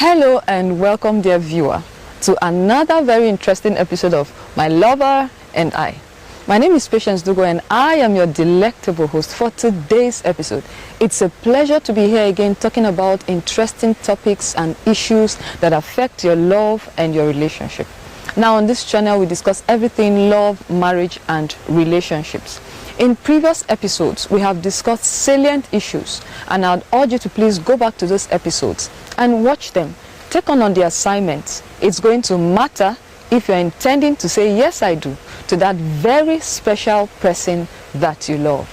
Hello and welcome, dear viewer, to another very interesting episode of My Lover and I. My name is Patience Dugo and I am your delectable host for today's episode. It's a pleasure to be here again talking about interesting topics and issues that affect your love and your relationship. Now on this channel we discuss everything love, marriage and relationships. In previous episodes we have discussed salient issues and I'd urge you to please go back to those episodes and watch them. Take on the assignments. It's going to matter if you're intending to say yes I do to that very special person that you love.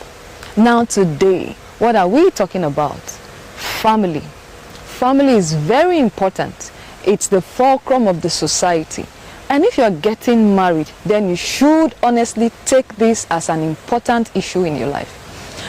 Now today, what are we talking about? Family. Family is very important. It's the fulcrum of the society. And if you're getting married, then you should honestly take this as an important issue in your life.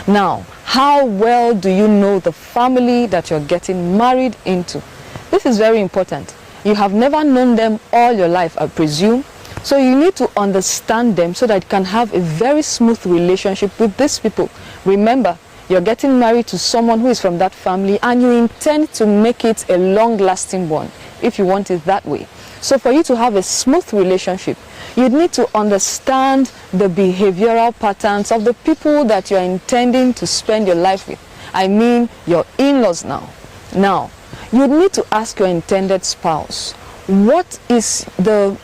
Now, how well do you know the family that you're getting married into? This is very important. You have never known them all your life, I presume. So you need to understand them so that you can have a very smooth relationship with these people. Remember, you're getting married to someone who is from that family and you intend to make it a long-lasting one, if you want it that way. So for you to have a smooth relationship, you need to understand the behavioral patterns of the people that you're intending to spend your life with. I mean your in-laws now. Now, you need to ask your intended spouse, what is the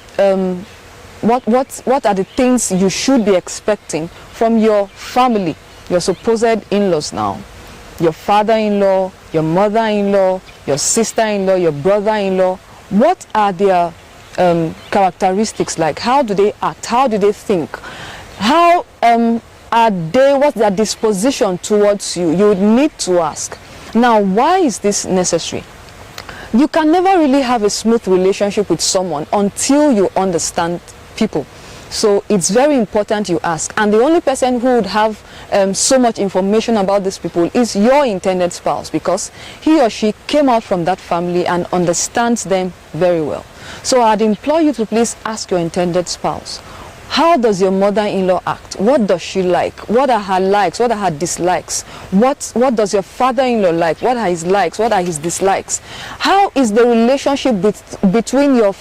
what are the things you should be expecting from your family, your supposed in-laws now, your father-in-law, your mother-in-law, your sister-in-law, your brother-in-law. What are their characteristics like? How do they act? How do they think? How are they? What's their disposition towards you? You would need to ask. Now, why is this necessary? You can never really have a smooth relationship with someone until you understand people. So it's very important you ask. And the only person who would have so much information about these people is your intended spouse, because he or she came out from that family and understands them very well. So I'd implore you to please ask your intended spouse, how does your mother-in-law act? What does she like? What are her likes? What are her dislikes? What does your father-in-law like? What are his likes? What are his dislikes? How is the relationship between your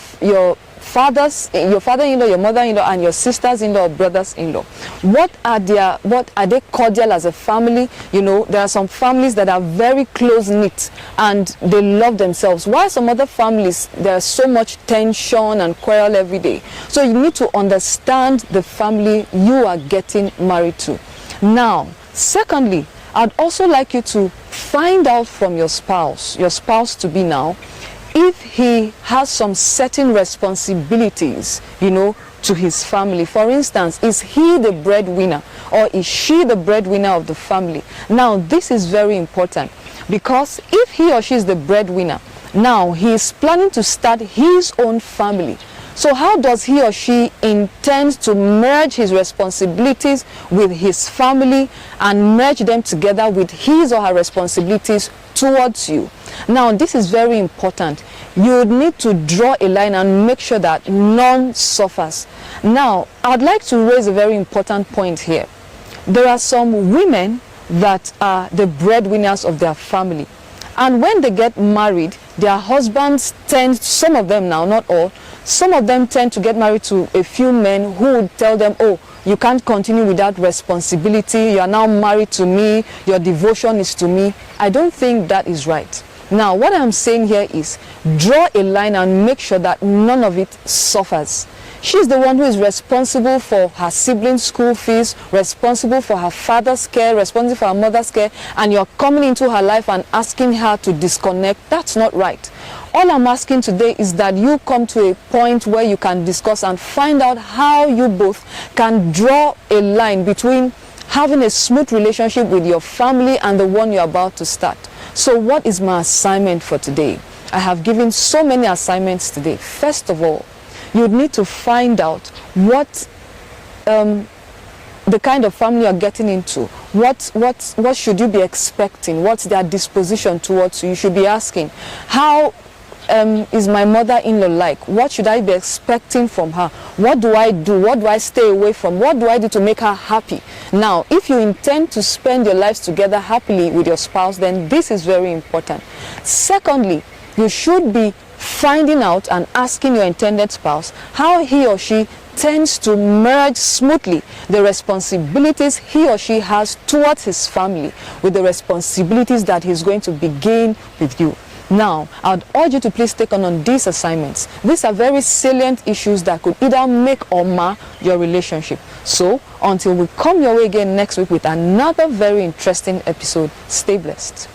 father-in-law, your mother-in-law, and your sisters-in-law or brothers-in-law? What are they cordial as a family? You know, there are some families that are very close-knit and they love themselves, while some other families there's so much tension and quarrel every day. So you need to understand the family you are getting married to. Now, secondly, I'd also like you to find out from your spouse to be now, if he has some certain responsibilities, you know, to his family. For instance, is he the breadwinner or is she the breadwinner of the family? Now, this is very important, because if he or she is the breadwinner, now he is planning to start his own family. So how does he or she intend to merge his responsibilities with his family and merge them together with his or her responsibilities towards you? Now, this is very important. You would need to draw a line and make sure that none suffers. Now, I'd like to raise a very important point here. There are some women that are the breadwinners of their family. And when they get married, their husbands tend, some of them now, not all, some of them tend to get married to a few men who would tell them, oh, you can't continue without responsibility. You are now married to me. Your devotion is to me. I don't think that is right. Now, what I'm saying here is draw a line and make sure that none of it suffers. She's the one who is responsible for her siblings' school fees, responsible for her father's care, responsible for her mother's care, and you're coming into her life and asking her to disconnect. That's not right. All I'm asking today is that you come to a point where you can discuss and find out how you both can draw a line between having a smooth relationship with your family and the one you're about to start. So what is my assignment for today? I have given so many assignments today. First of all, you need to find out what the kind of family you're getting into. What should you be expecting? What's their disposition towards you? You should be asking, how is my mother-in-law like? What should I be expecting from her? What do I do? What do I stay away from? What do I do to make her happy? Now, if you intend to spend your lives together happily with your spouse, then this is very important. Secondly, you should be finding out and asking your intended spouse how he or she tends to merge smoothly the responsibilities he or she has towards his family with the responsibilities that he's going to begin with you. Now, I would urge you to please take on these assignments. These are very salient issues that could either make or mar your relationship. So, until we come your way again next week with another very interesting episode, stay blessed.